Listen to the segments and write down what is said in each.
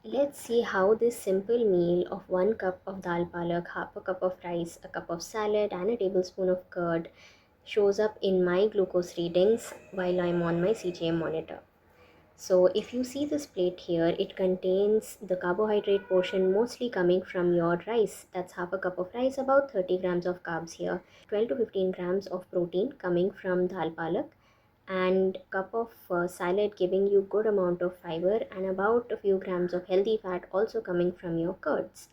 Let's see how this simple meal of 1 cup of dal palak, half a cup of rice, a cup of salad, and a tablespoon of curd shows up in my glucose readings while I'm on my CGM monitor. So if you see this plate here, it contains the carbohydrate portion mostly coming from your rice. That's half a cup of rice, about 30 grams of carbs here, 12 to 15 grams of protein coming from dal palak, and cup of salad giving you good amount of fiber, and about a few grams of healthy fat also coming from your curds.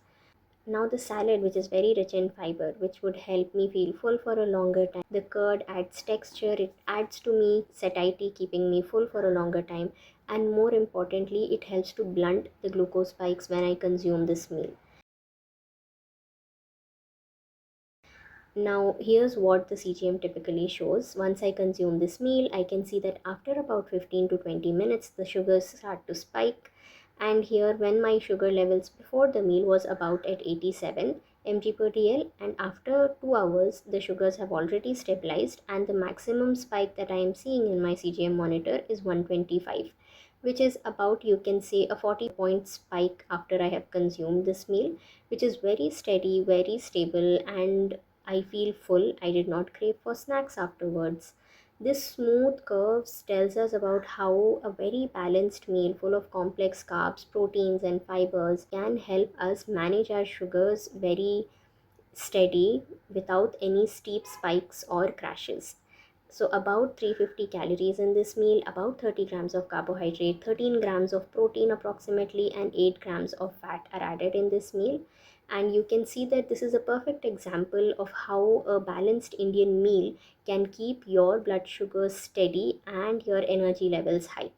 Now the salad, which is very rich in fiber, which would help me feel full for a longer time. The curd adds texture, it adds to me satiety, keeping me full for a longer time, and more importantly, it helps to blunt the glucose spikes when I consume this meal. Now, here's what the CGM typically shows. Once I consume this meal, I can see that after about 15 to 20 minutes, the sugars start to spike. And here, when my sugar levels before the meal was about at 87 mg per dl, and after 2 hours, the sugars have already stabilized, and the maximum spike that I am seeing in my CGM monitor is 125, which is about, you can say, a 40-point spike after I have consumed this meal, which is very steady, very stable, and I feel full. I did not crave for snacks afterwards. This smooth curves tells us about how a very balanced meal full of complex carbs, proteins, and fibers can help us manage our sugars very steady without any steep spikes or crashes. So about 350 calories in this meal, about 30 grams of carbohydrate, 13 grams of protein approximately, and 8 grams of fat are added in this meal. And you can see that this is a perfect example of how a balanced Indian meal can keep your blood sugars steady and your energy levels high.